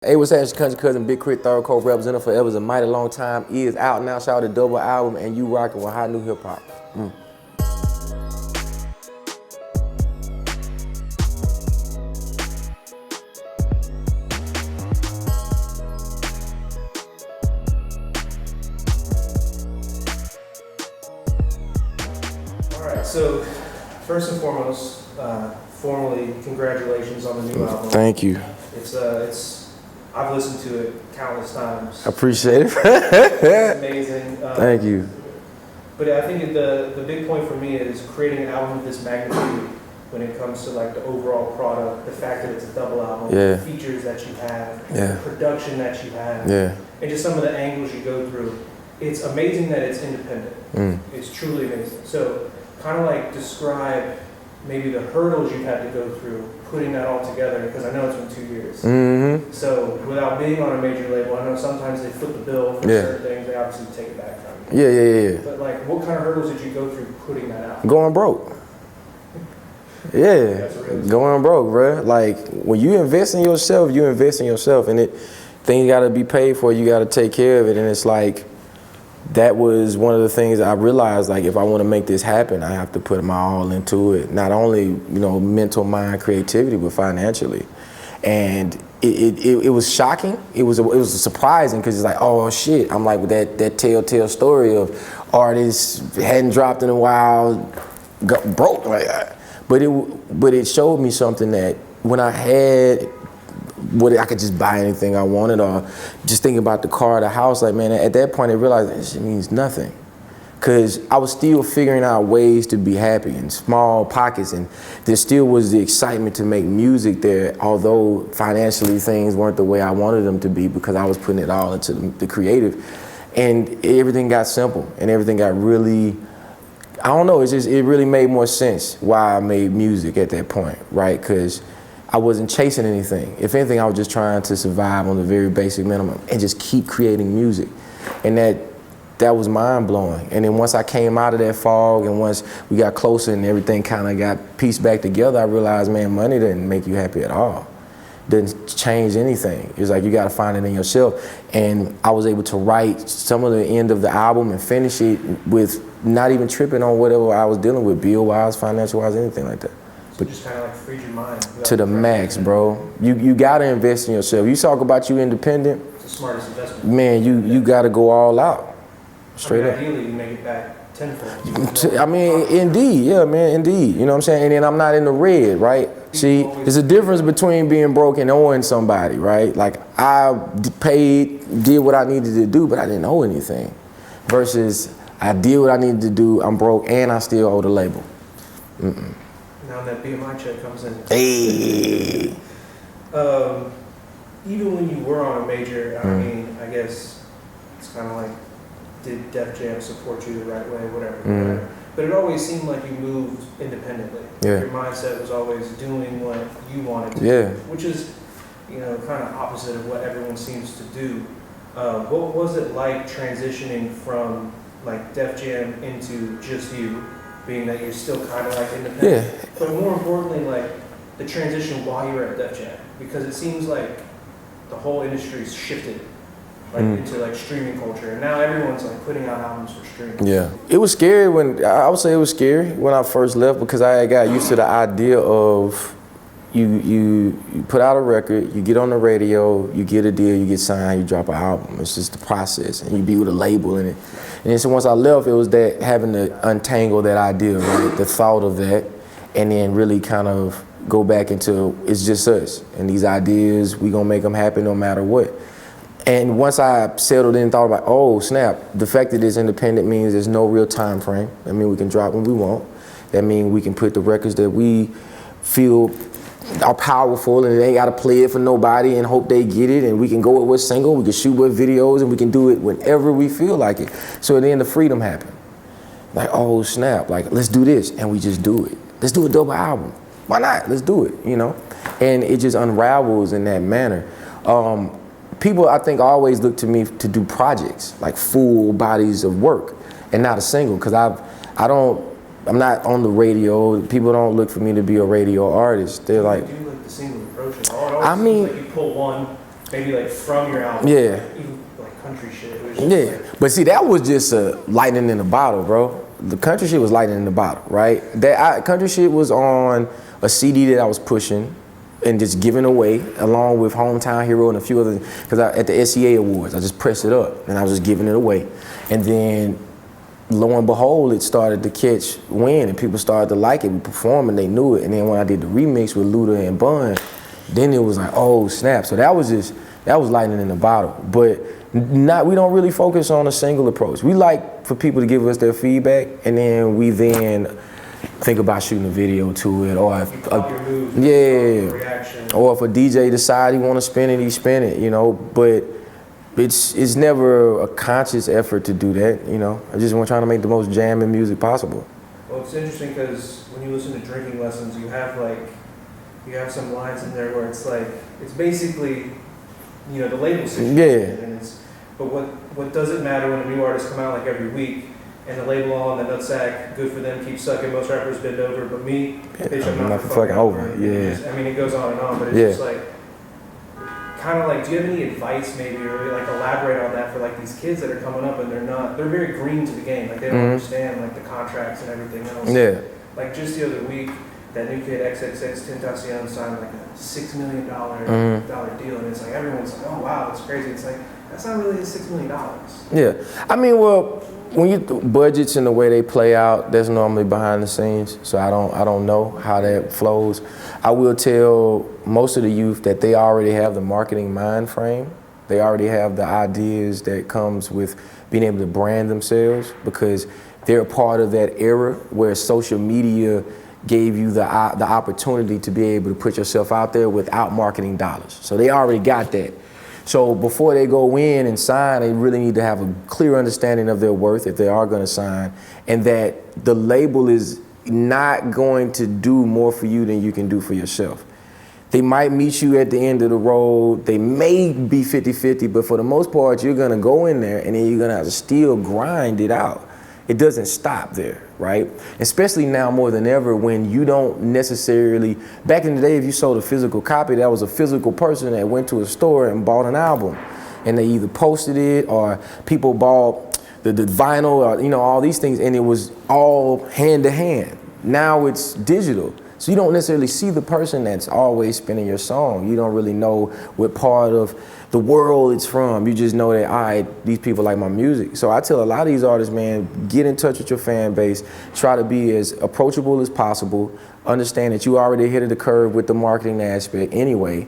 Hey, what's happening? Country cousin, Big Krit, third co representative forever is a mighty long time. Is out now. Shout out to double album, and you rocking with hot new hip hop. All right. So, first and foremost, formally, congratulations on the new album. Thank you. I've listened to it countless times. I appreciate it. It's amazing. Thank you. But I think the big point for me is creating an album of this magnitude when it comes to like the overall product, the fact that it's a double album, Yeah. the features that you have, Yeah. the production that you have, Yeah. and just some of the angles you go through. It's amazing that it's independent. It's truly amazing. So kind of like describe maybe the hurdles you've had to go through putting that all together, because I know it's been 2 years. Mm-hmm. So without being on a major label, I know sometimes they flip the bill for certain things. They obviously take it back from you. Yeah. But like, what kind of hurdles did you go through putting that out? Going broke. Yeah, going broke, bruh. Like, when you invest in yourself, you invest in yourself, and things gotta be paid for, you gotta take care of it, and it's like, that was one of the things I realized, like, if I want to make this happen, I have to put my all into it. Not only, mental, mind, creativity, but financially. And it was shocking. It was surprising, because it's like, oh shit. I'm like, with that telltale story of artists hadn't dropped in a while, got broke. Like, but it showed me something, that when I had I could just buy anything I wanted, or just thinking about the car, the house, like, man, at that point I realized that shit means nothing. Cause I was still figuring out ways to be happy in small pockets, and there still was the excitement to make music there, although financially things weren't the way I wanted them to be, because I was putting it all into the creative. And everything got simple, and everything got really, I don't know, it really made more sense why I made music at that point, right? Cause I wasn't chasing anything. If anything, I was just trying to survive on the very basic minimum and just keep creating music. And that was mind blowing. And then once I came out of that fog, and once we got closer and everything kind of got pieced back together, I realized, man, money didn't make you happy at all. Didn't change anything. It's like, you got to find it in yourself. And I was able to write some of the end of the album and finish it with not even tripping on whatever I was dealing with, bill-wise, financial-wise, anything like that. But just kind of like freed your mind. To the max, bro. You gotta invest in yourself. You talk about you independent. It's the smartest investment. Man, you gotta go all out. Straight up. Ideally, you make it back tenfold. I mean, indeed, yeah, man, indeed. You know what I'm saying? And then I'm not in the red, right? See, there's a difference between being broke and owing somebody, right? Like, I did what I needed to do, but I didn't owe anything. Versus, I did what I needed to do, I'm broke, and I still owe the label. Now that BMI check comes in. Hey. Even when you were on a major, I mean, I guess it's kind of like, did Def Jam support you the right way, whatever. But it always seemed like you moved independently. Yeah. Your mindset was always doing what you wanted to Yeah. do, which is, kind of opposite of what everyone seems to do. What was it like transitioning from like Def Jam into just you? Being that you're still kind of like independent, but more importantly, like the transition while you were at Def Jam, because it seems like the whole industry's shifted like into like streaming culture, and now everyone's like putting out albums for streaming. Yeah, it was scary I would say it was scary when I first left, because I got used to the idea of you put out a record, you get on the radio, you get a deal, you get signed, you drop an album. It's just the process, and you be with a label in it. And then so once I left, it was that having to untangle that idea, right? The thought of that, and then really kind of go back into, it's just us. And these ideas, we gonna make them happen no matter what. And once I settled in and thought about, oh snap, the fact that it's independent means there's no real time frame. I mean, we can drop when we want. That means we can put the records that we feel are powerful, and they ain't gotta play it for nobody and hope they get it, and we can go with what's single, we can shoot with videos, and we can do it whenever we feel like it. So then the freedom happened. Like, oh snap, like, let's do this, and we just do it. Let's do a double album. Why not? Let's do it, And it just unravels in that manner. People, I think, always look to me to do projects, like full bodies of work, and not a single, because I'm not on the radio. People don't look for me to be a radio artist. They're like, do like the single approach. I mean, like you pull one, maybe like from your album. Yeah. Like, even like country shit. It was just Yeah, like, but see, that was just a lightning in the bottle, bro. The country shit was lightning in the bottle, right? Country shit was on a CD that I was pushing and just giving away, along with Hometown Hero and a few other. Because at the SCA Awards, I just pressed it up and I was just giving it away, and then lo and behold, it started to catch wind and people started to like it. We performed and they knew it. And then when I did the remix with Luda and Bun, then it was like, oh snap. So that was lightning in the bottle. But we don't really focus on a single approach. We like for people to give us their feedback, and then we think about shooting a video to it, or or if a DJ decide he want to spin it, he spin it, you know. But it's never a conscious effort to do that, you know. I just want trying to make the most jamming music possible. Well, it's interesting because when you listen to Drinking Lessons, you have some lines in there where it's like, it's basically, you know, the label situation. Yeah. And but what doesn't matter when a new artist come out like every week, and the label on the nutsack, good for them, keep sucking, most rappers bend over, but me, bitch, I'm not fucking over. Yeah. I mean, it goes on and on, but it's just like, kind of like, do you have any advice maybe, or really like elaborate on that for like these kids that are coming up and they're very green to the game, like they don't understand like the contracts and everything else. Yeah. Like just the other week, that new kid XXX Tentacion signed like a $6 million dollar deal, and it's like everyone's like, oh wow, that's crazy. It's like, that's not really $6 million. Yeah, I mean, well, when you budgets and the way they play out, that's normally behind the scenes. So I don't know how that flows. I will tell most of the youth that they already have the marketing mind frame. They already have the ideas that comes with being able to brand themselves, because they're a part of that era where social media gave you the opportunity to be able to put yourself out there without marketing dollars. So they already got that. So before they go in and sign, they really need to have a clear understanding of their worth if they are going to sign, and that the label is not going to do more for you than you can do for yourself. They might meet you at the end of the road. They may be 50-50, but for the most part, you're going to go in there and then you're going to have to still grind it out. It doesn't stop there, right? Especially now more than ever, when you don't necessarily, back in the day, if you sold a physical copy, that was a physical person that went to a store and bought an album, and they either posted it or people bought the vinyl, or, you know, all these things, and it was all hand to hand. Now it's digital. So you don't necessarily see the person that's always spinning your song. You don't really know what part of the world it's from. You just know that, all right, these people like my music. So I tell a lot of these artists, man, get in touch with your fan base. Try to be as approachable as possible. Understand that you already ahead of the curve with the marketing aspect anyway.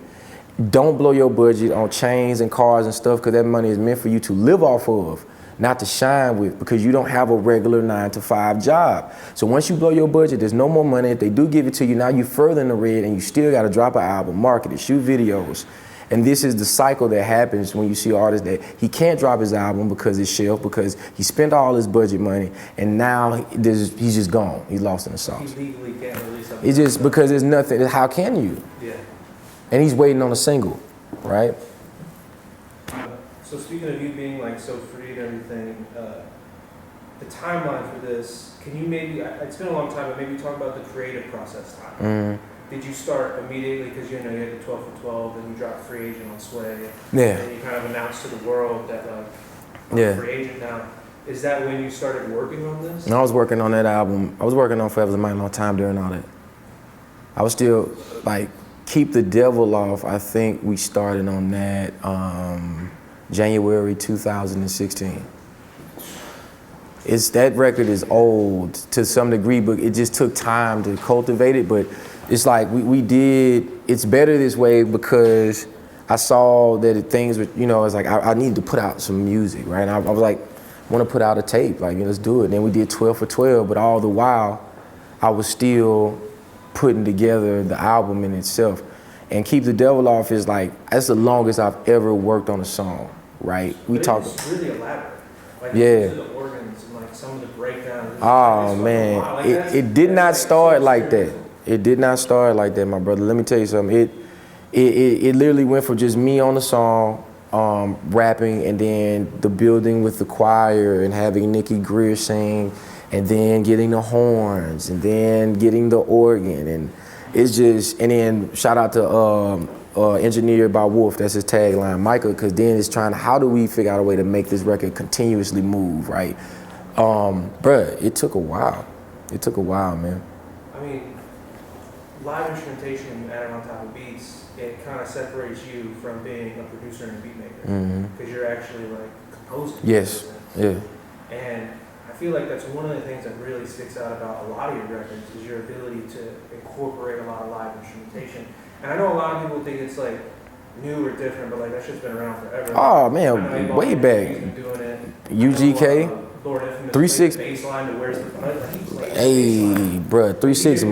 Don't blow your budget on chains and cars and stuff, because that money is meant for you to live off of, not to shine with, because you don't have a regular 9-to-5 job. So once you blow your budget, there's no more money. If they do give it to you, now you're further in the red, and you still got to drop an album, market it, shoot videos. And this is the cycle that happens when you see artists that he can't drop his album because it's shelved, because he spent all his budget money, and now he's just gone. He's lost in the sauce. He legally can't release something. It's just because there's nothing. How can you? Yeah. And he's waiting on a single, right? So speaking of you being like so free and everything, the timeline for this, can you maybe, it's been a long time, but maybe talk about the creative process time. Did you start immediately, because you know you had the 12 for 12, and you dropped Free Agent on Sway, and you kind of announced to the world that like, I'm Free Agent now. Is that when you started working on this? No, I was working on that album. I was working on Forever's a Mighty Long Time during all that. I was still like, Keep the Devil Off, I think we started on that January 2016. That record is old to some degree, but it just took time to cultivate it. But it's like we did, it's better this way, because I saw that things were, you know, it's like I needed to put out some music, right? And I was like, I want to put out a tape, like, let's do it. And then we did 12 for 12, but all the while, I was still putting together the album in itself. And Keep the Devil Off is like, that's the longest I've ever worked on a song, right? It's really elaborate. Like, the organs and like some of the breakdowns. Oh man, like, it did not start like that. It did not start like that, my brother. Let me tell you something. It literally went from just me on the song, rapping, and then the building with the choir and having Nikki Greer sing, and then getting the horns, and then getting the organ, and it's just, and then shout out to engineered by Wolf, that's his tagline, Micah, because then it's trying to, how do we figure out a way to make this record continuously move, right? Bruh, it took a while. It took a while, man. I mean, live instrumentation and you add it on top of beats, it kind of separates you from being a producer and a beat maker, because you're actually like composing. Yes, yeah. And I feel like that's one of the things that really sticks out about a lot of your records is your ability to incorporate a lot of live instrumentation. And I know a lot of people think it's like new or different, but like that shit's been around forever. Oh man, way back. UGK. Lord Infamous 3-6 baseline to where's the like, hey, bro, 3-6.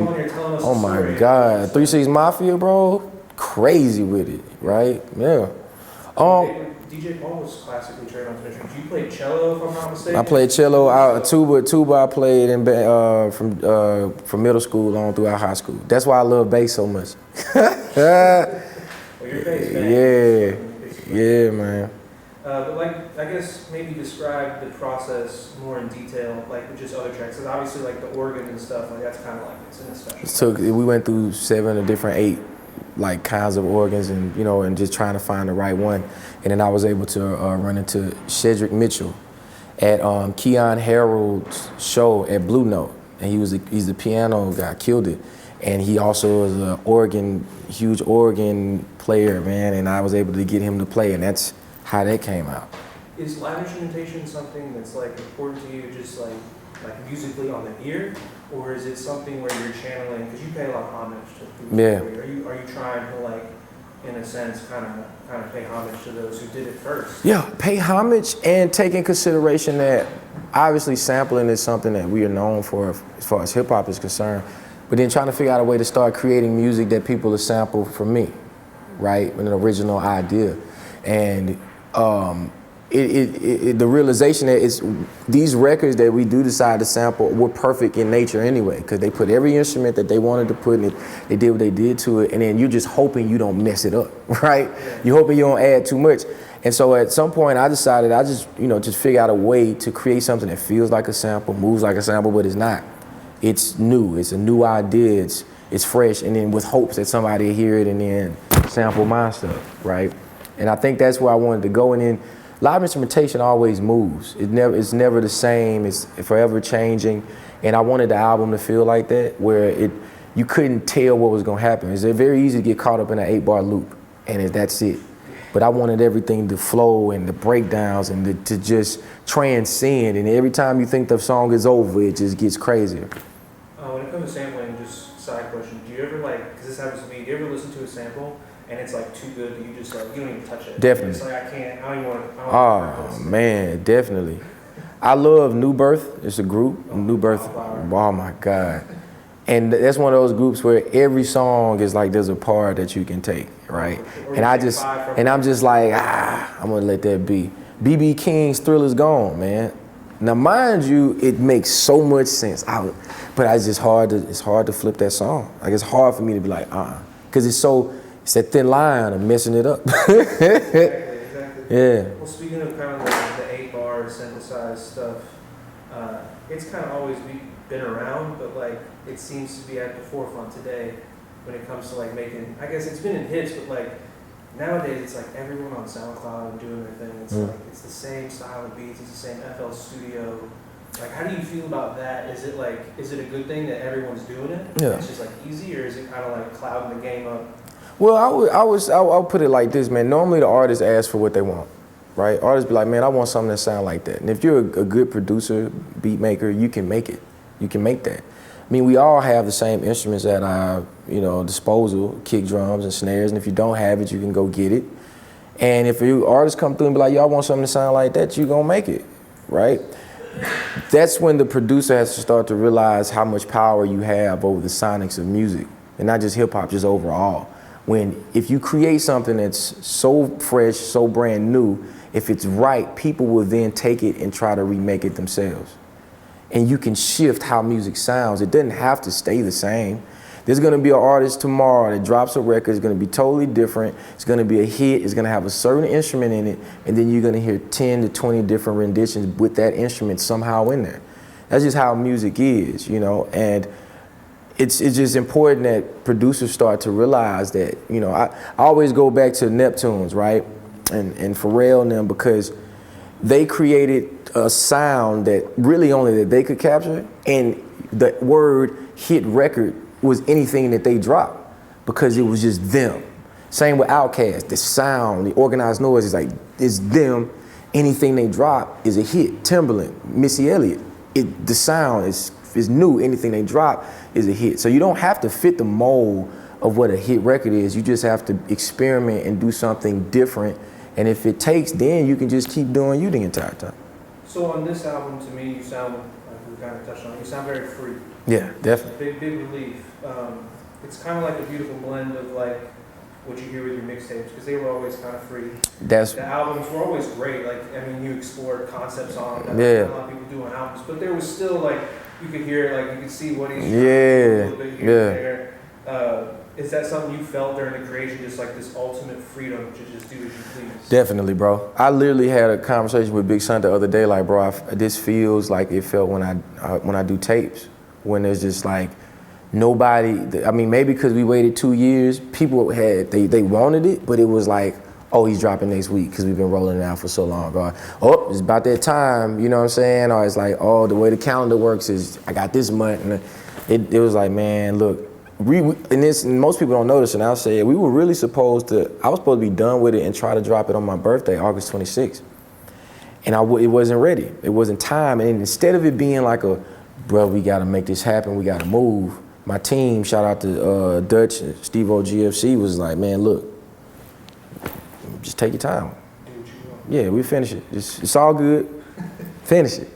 Oh my God, 3-6 Mafia, bro, crazy with it, right? Yeah. DJ Paul was classically trained on instruments. You played cello, if I'm not mistaken. I played cello. Tuba. I played in from middle school on throughout high school. That's why I love bass so much. Well, you're bass man. Yeah, man. But like, I guess maybe describe the process more in detail, like with just other tracks. Because obviously, like the organ and stuff, like that's kind of like it's in a special. We went through 7 or different 8 like kinds of organs, and and just trying to find the right one. And then I was able to run into Shedrick Mitchell at Keon Harold's show at Blue Note, and he's the piano guy, killed it. And he also is a huge organ player, man. And I was able to get him to play, and that's how that came out. Is live instrumentation something that's like important to you, just like musically on the ear, or is it something where you're channeling? Because you pay a lot of homage to people. Yeah. Are you trying to like, in a sense, kind of pay homage to those who did it first? Yeah, pay homage and take in consideration that obviously sampling is something that we are known for as far as hip hop is concerned. But then trying to figure out a way to start creating music that people will sample from me, right? With an original idea. And the realization that it's these records that we do decide to sample were perfect in nature anyway, because they put every instrument that they wanted to put in it, they did what they did to it, and then you're just hoping you don't mess it up, right? You're hoping you don't add too much. And so at some point I decided I just figure out a way to create something that feels like a sample, moves like a sample, but it's not. It's new, it's a new idea, it's fresh, and then with hopes that somebody will hear it and then sample my stuff, right? And I think that's where I wanted to go. And then live instrumentation always moves. It's never the same. It's forever changing. And I wanted the album to feel like that, where you couldn't tell what was gonna happen. It's very easy to get caught up in an 8-bar loop, and that's it. But I wanted everything to flow and the breakdowns and to just transcend. And every time you think the song is over, it just gets crazier. When it comes to sampling, just side question: do you ever because this happens to me? Do you ever listen to a sample and it's like too good that you just you don't even touch it? Definitely. It's like I don't even want to. Oh man, definitely. I love New Birth. It's a group. New Birth. Oh my God. And that's one of those groups where every song is like there's a part that you can take, right? And I'm just like, I'm gonna let that be. BB King's Thriller's Gone, man. Now, mind you, it makes so much sense. But it's hard to flip that song. Like it's hard for me to be like, because it's that thin line of messing it up. Exactly. Yeah. Well, speaking of kind of the 8-bar synthesized stuff, it's kind of always been around, but like it seems to be at the forefront today when it comes to like making. I guess it's been in hits, but like nowadays it's like everyone on SoundCloud doing their thing. It's like it's the same style of beats. It's the same FL Studio. Like, how do you feel about that? Is it a good thing that everyone's doing it? Yeah. It's just like easy, or is it kind of like clouding the game up? Well, I'll put it like this, man. Normally the artists ask for what they want, right? Artists be like, man, I want something that sounds like that. And if you're a good producer, beat maker, you can make it. You can make that. I mean, we all have the same instruments at our, disposal, kick drums and snares. And if you don't have it, you can go get it. And if you artists come through and be like, yo, I want something to sound like that, you're gonna make it, right? That's when the producer has to start to realize how much power you have over the sonics of music, and not just hip hop, just overall. If you create something that's so fresh, so brand new, if it's right, people will then take it and try to remake it themselves. And you can shift how music sounds. It doesn't have to stay the same. There's gonna be an artist tomorrow that drops a record, it's gonna be totally different, it's gonna be a hit, it's gonna have a certain instrument in it, and then you're gonna hear 10 to 20 different renditions with that instrument somehow in there. That's just how music is, and it's just important that producers start to realize that, you know, I always go back to Neptunes, right? And Pharrell and them, because they created a sound that really only that they could capture, and the word hit record was anything that they dropped because it was just them. Same with Outkast, the sound, the organized noise is like, it's them. Anything they drop is a hit. Timberland, Missy Elliott, the sound is new. Anything they drop is a hit. So you don't have to fit the mold of what a hit record is. You just have to experiment and do something different. And if it takes, then you can just keep doing you the entire time. So on this album, to me, you sound, like we kind of touched on, you sound very free. Yeah, definitely. Big relief. It's kind of like a beautiful blend of like what you hear with your mixtapes, because they were always kind of free. The albums were always great. Like, I mean, you explored concept songs that a lot of people do on albums, but there was still like, you could hear, like you could see what he's trying to do a little bit here and there. Is that something you felt during the creation, just like this ultimate freedom to just do as you please? Definitely, bro. I literally had a conversation with Big Son the other day, like, bro, this feels like it felt when I do tapes, when there's just like nobody, I mean, maybe because we waited 2 years, people had, they wanted it, but it was like, oh, he's dropping next week because we've been rolling it out for so long. Or, oh, it's about that time, you know what I'm saying? Or it's like, oh, the way the calendar works is I got this month. And it was like, man, look, and most people don't notice, and I'll say it, I was supposed to be done with it and try to drop it on my birthday, August 26th. And it wasn't ready. It wasn't time. And instead of it being like bro, we got to make this happen, we got to move, my team, shout out to Dutch, Steve-O GFC, was like, man, look, just take your time. Yeah, we finish it. It's all good. Finish it.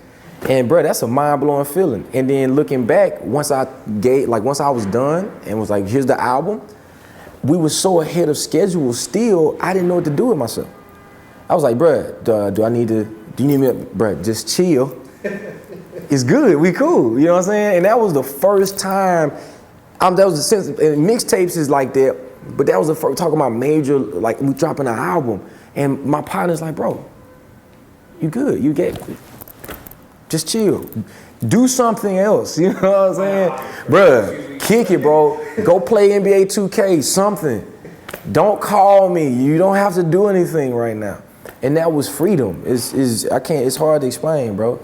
And bro, that's a mind-blowing feeling. And then looking back, once I was done and was like, here's the album, we were so ahead of schedule still, I didn't know what to do with myself. I was like, bro, do you need me, bro, just chill. It's good, we cool, you know what I'm saying? And that was the first time, and mixtapes is like that, but that was the first, talking about major, like we dropping an album. And my partner's like, bro, you good, you get it. Just chill. Do something else, you know what I'm saying? Bruh, kick it, bro. Go play NBA 2K, something. Don't call me. You don't have to do anything right now. And that was freedom. It's hard to explain, bro.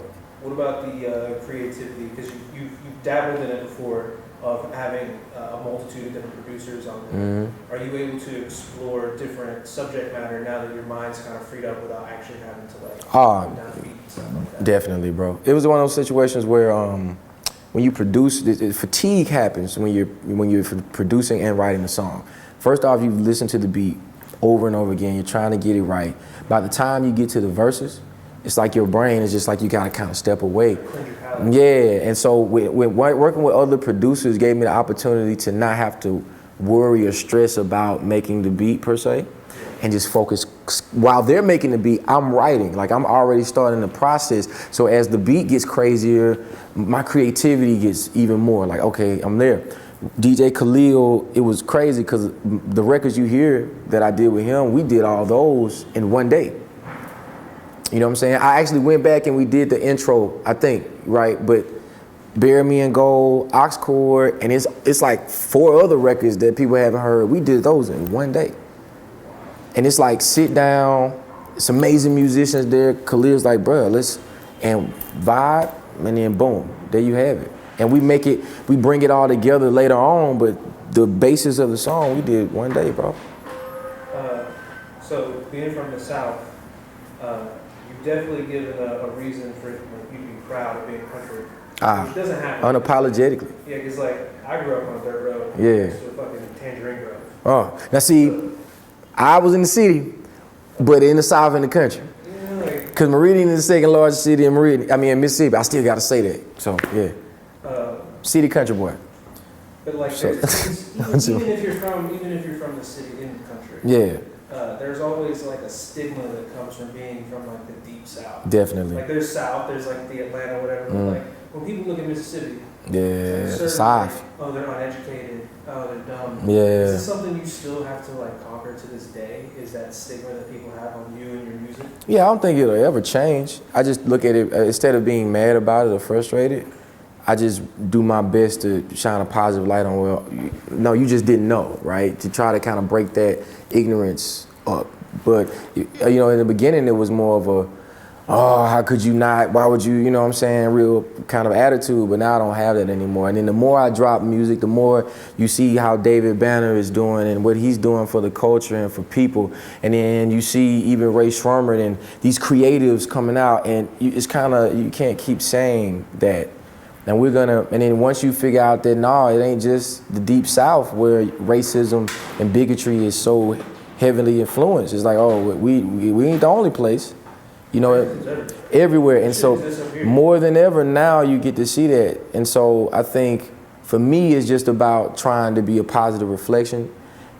What about the creativity? Because you've dabbled in it before, of having a multitude of different producers on there. Mm-hmm. Are you able to explore different subject matter now that your mind's kind of freed up without actually having to like put down beat and stuff like that? Definitely, bro. It was one of those situations where when you produce, fatigue happens when you're producing and writing a song. First off, you listen to the beat over and over again. You're trying to get it right. By the time you get to the verses, it's like your brain is just like you gotta kind of step away. Yeah, and so working with other producers gave me the opportunity to not have to worry or stress about making the beat per se, and just focus. While they're making the beat, I'm writing. Like I'm already starting the process. So as the beat gets crazier, my creativity gets even more. Like, okay, I'm there. DJ Khalil, it was crazy because the records you hear that I did with him, we did all those in one day. You know what I'm saying? I actually went back and we did the intro, I think, right? But Bury Me in Gold, Ox Chord, and it's like 4 other records that people haven't heard. We did those in one day. And it's like, sit down, it's amazing musicians there. Khalil's like, bro, and vibe, and then boom, there you have it. And we bring it all together later on, but the basis of the song we did one day, bro. So being from the South, you've definitely given a reason for like, you to be proud of being country. Which doesn't happen. Unapologetically. Yeah, because like I grew up on a dirt road. Yeah. Next to a fucking tangerine grove. Oh, now see, I was in the city, but in the South in the country. Because Meridian is the second largest city in Mississippi. I still got to say that. So yeah, city country boy. But like, even if you're from the city in the country. Yeah. There's always like a stigma that comes from being from like the deep South. Definitely. Like there's South, there's like the Atlanta, whatever. But like when people look at Mississippi, yeah, South. Like, oh, they're uneducated. Oh, they're dumb. Yeah. Is this something you still have to like conquer to this day? Is that stigma that people have on you and your music? Yeah, I don't think it'll ever change. I just look at it instead of being mad about it or frustrated. I just do my best to shine a positive light on, well, no, you just didn't know, right? To try to kind of break that ignorance up. But, you know, in the beginning, it was more of a, oh, how could you not? Why would you, you know what I'm saying, real kind of attitude. But now I don't have that anymore. And then the more I drop music, the more you see how David Banner is doing and what he's doing for the culture and for people. And then you see even Ray Shrummer and these creatives coming out, and it's kind of, you can't keep saying that. And we're gonna, and then once you figure out that, no, it ain't just the Deep South where racism and bigotry is so heavily influenced. It's like, oh, we ain't the only place. You know, everywhere. And so more than ever now you get to see that. And so I think for me it's just about trying to be a positive reflection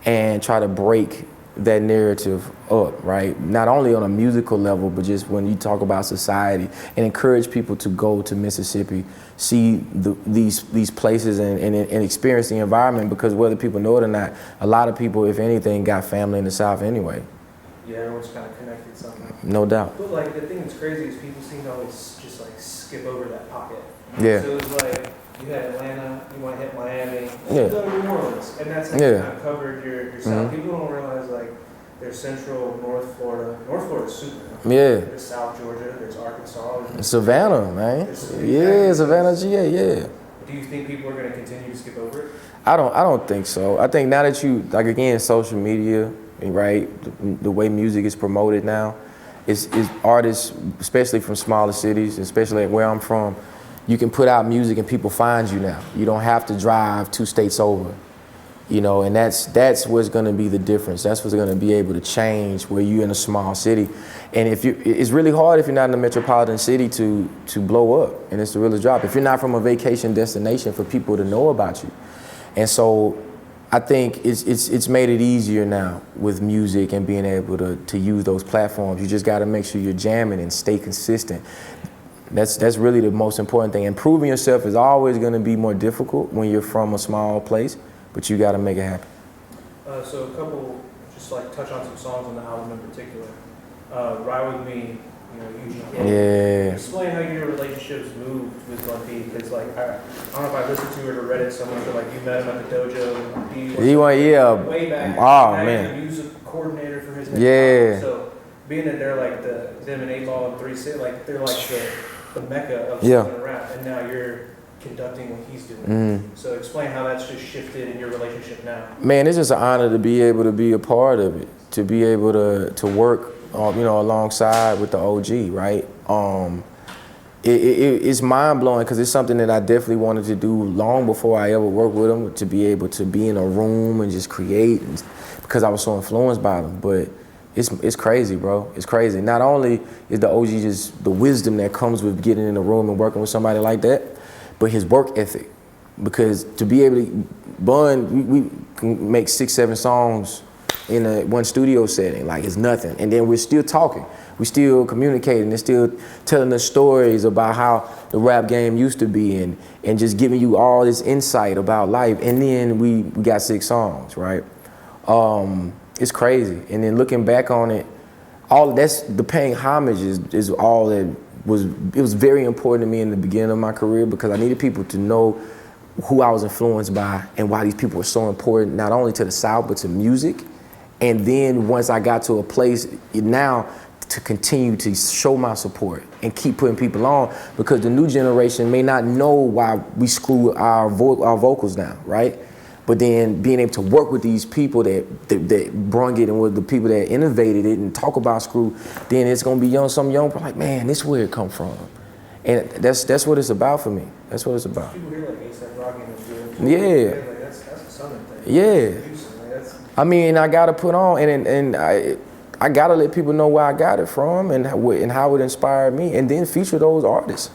and try to break that narrative up, right? Not only on a musical level, but just when you talk about society, and encourage people to go to Mississippi, see these places and experience the environment, because whether people know it or not, a lot of people, if anything, got family in the South anyway. Yeah, everyone's kind of connected somehow. No doubt. But like the thing that's crazy is people seem to always just like skip over that pocket. Yeah. So it's like you had Atlanta, you want to hit Miami, Yeah. you go to New Orleans, and that's like Yeah. you kind of covered your South. People don't realize like there's Central, North Florida. North Florida's super. Yeah. There's South Georgia. There's Arkansas. There's Savannah, man. Yeah, Savannah, GA, yeah. Do you think people are going to continue to skip over it? I don't think so. I think now that you, like, again, social media, right, the way music is promoted now, is artists, especially from smaller cities, especially like where I'm from, you can put out music and people find you now. You don't have to drive 2 states over, you know, and that's what's going to be the difference. That's what's going to be able to change where you're in a small city. And it's really hard if you're not in a metropolitan city to blow up, and it's the realest job. If you're not from a vacation destination, for people to know about you. And so I think it's made it easier now with music and being able to use those platforms. You just got to make sure you're jamming and stay consistent. That's really the most important thing. And proving yourself is always going to be more difficult when you're from a small place, but you got to make it happen. So a couple, just like touch on some songs on the album in particular. Ride With Me, you know, Eugene. Yeah. Explain how your relationships moved with Bun B, because like I don't know if I listened to it or read it somewhere, but like you met him at the dojo. He went, yeah. Way back. Oh, now man. you're the music coordinator for his next Yeah. album. So being that they're like them and 8 Ball and 3 City, like they're like the mecca of Yeah. Southern rap, and now you're conducting what he's doing. So explain how that's just shifted in your relationship now. Man, it's just an honor to be able to be a part of it, to be able to work, you know, alongside with the OG, right? It's mind-blowing because it's something that I definitely wanted to do long before I ever worked with him, to be able to be in a room and just create, because I was so influenced by them. But it's crazy, bro. It's crazy. Not only is the OG just the wisdom that comes with getting in a room and working with somebody like that, but his work ethic. Because to be able to, Bun, we can make 6, 7 songs in one studio setting, like it's nothing. And then we're still talking. We're still communicating and still telling us stories about how the rap game used to be, and just giving you all this insight about life. And then we got 6 songs, right? It's crazy. And then looking back on it, all that's the paying homage is all that it was very important to me in the beginning of my career, because I needed people to know who I was influenced by and why these people were so important, not only to the South, but to music. And then once I got to a place now to continue to show my support and keep putting people on, because the new generation may not know why we screw our vocals down, right? But then being able to work with these people that brung it, and with the people that innovated it and talk about screw, then it's gonna be some young people like, man, this is where it come from. And that's what it's about for me. That's what it's about. People hear like A$AP Rocky and Yeah. like that's a Southern thing. Yeah. I mean, I gotta put on, and I gotta let people know where I got it from and how it inspired me, and then feature those artists.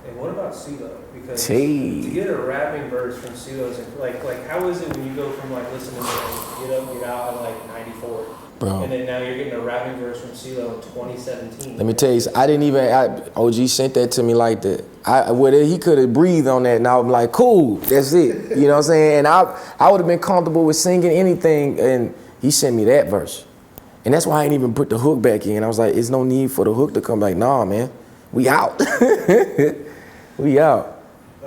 And what about CeeLo? Because to get a rapping verse from CeeLo is like how is it when you go from like listening to like, Get Up, Get Out in like '94, Bro. and then now you're getting a rapping verse from CeeLo in 2017? Let me tell you, I didn't even, OG sent that to me like that. He could have breathed on that, and I'm like, cool, that's it. You know what I'm saying? And I would have been comfortable with singing anything, and he sent me that verse. And that's why I didn't even put the hook back in. I was like, there's no need for the hook to come back. Nah, man, we out. We out.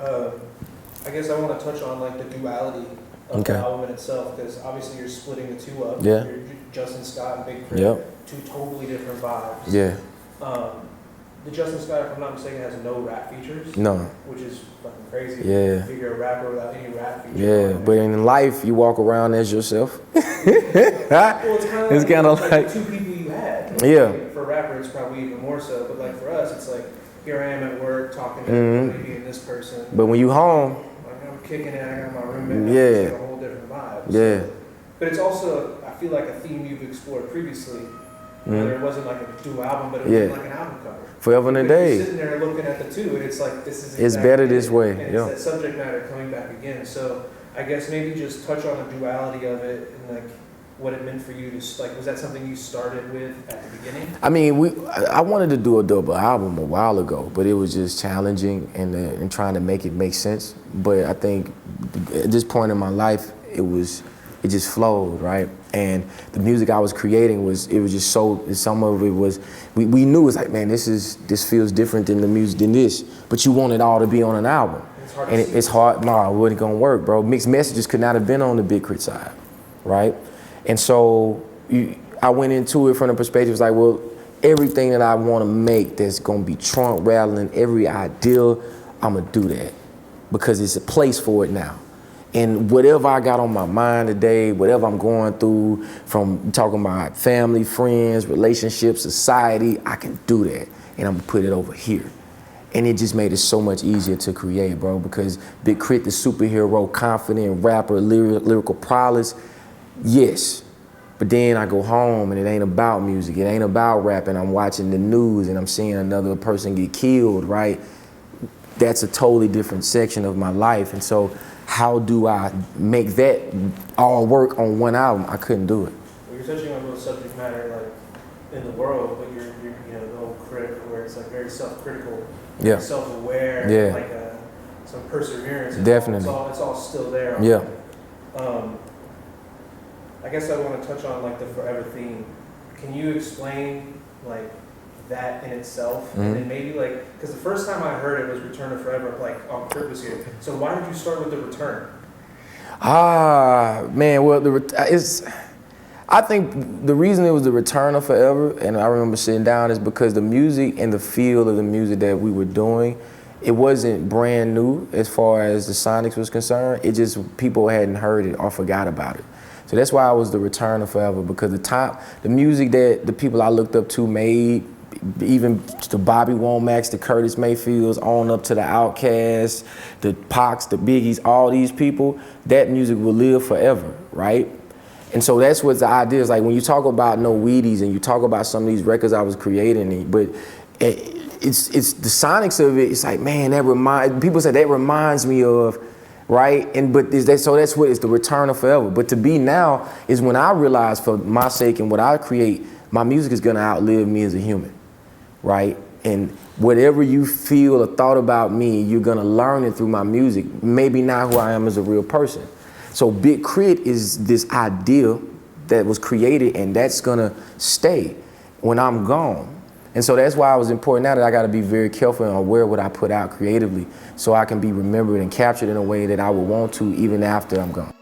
I guess I want to touch on like the duality of the album in itself, because obviously you're splitting the two up. Yeah. You're Justin Scott and Big Krit, Yep. two totally different vibes. Yeah. The Justin Scott, if I'm not mistaken, has no rap features. No. Which is fucking crazy. Yeah. Figure a rapper without any rap features. Yeah, but in life, you walk around as yourself. Well, it's kind of like the two people you had. Like, Yeah. For a rapper, it's probably even more so. But like for us, it's like, here I am at work talking to maybe in this person. But when you home, like I'm kicking it, I got my roommate. Yeah. It's like a whole different vibe. Yeah. So, but it's also, I feel like a theme you've explored previously. Whether it wasn't like a dual album, but it was like an album cover. Forever and a You're Day. sitting there looking at the two, and it's like, this is It's better this way. And it's that subject matter coming back again. So I guess maybe just touch on the duality of it and like what it meant for you to, like, was that something you started with at the beginning? I mean, I wanted to do a double album a while ago, but it was just challenging and trying to make it make sense. But I think at this point in my life, it just flowed, right? And the music I was creating it was just so, some of it was, we knew it was like, man, this feels different than the music than this, but you want it all to be on an album. It's hard and it's hard, no, it wasn't gonna work, bro. Mixed Messages could not have been on the Big Krit side, right? And so I went into it from the perspective, like, well, everything that I wanna make that's gonna be trunk rattling, every idea, I'm gonna do that because it's a place for it now. And whatever I got on my mind today, whatever I'm going through, from talking about family, friends, relationships, society, I can do that. And I'm gonna put it over here. And it just made it so much easier to create, bro, because Big Krit, the superhero, confident rapper, lyrical prowess, yes. But then I go home and it ain't about music, it ain't about rapping. I'm watching the news and I'm seeing another person get killed, right? That's a totally different section of my life. And so how do I make that all work on one album? I couldn't do it. Well, you're touching on real subject matter like in the world, but you're you know, the whole Krit, where it's like very self-critical, Yeah. self-aware, Yeah. like some perseverance. Definitely. It's all still there. Yeah. I guess I want to touch on like the forever theme. Can you explain like that in itself? And then maybe like, because the first time I heard it was Return to Forever, like on Krit was here. So why did you start with the Return? Man, well, I think the reason it was the Return of Forever, and I remember sitting down, is because the music and the feel of the music that we were doing, it wasn't brand new as far as the sonics was concerned. It just, people hadn't heard it or forgot about it. So that's why it was the Return of Forever, because the music that the people I looked up to made, even the Bobby Womack's, the Curtis Mayfields, on up to the Outkast, the Pacs, the Biggies, all these people, that music will live forever, right? And so that's what the idea is. Like when you talk about No Wheaties and you talk about some of these records I was creating, but it's the sonics of it, it's like, man, people say that reminds me of, right? So that's what it's the Return of Forever. But to be now is when I realize, for my sake and what I create, my music is gonna outlive me as a human, right? And whatever you feel or thought about me, you're gonna learn it through my music. Maybe not who I am as a real person. So Big Krit is this idea that was created, and that's gonna stay when I'm gone. And so that's why it was important now that I gotta be very careful and aware of what I put out creatively, so I can be remembered and captured in a way that I would want to even after I'm gone.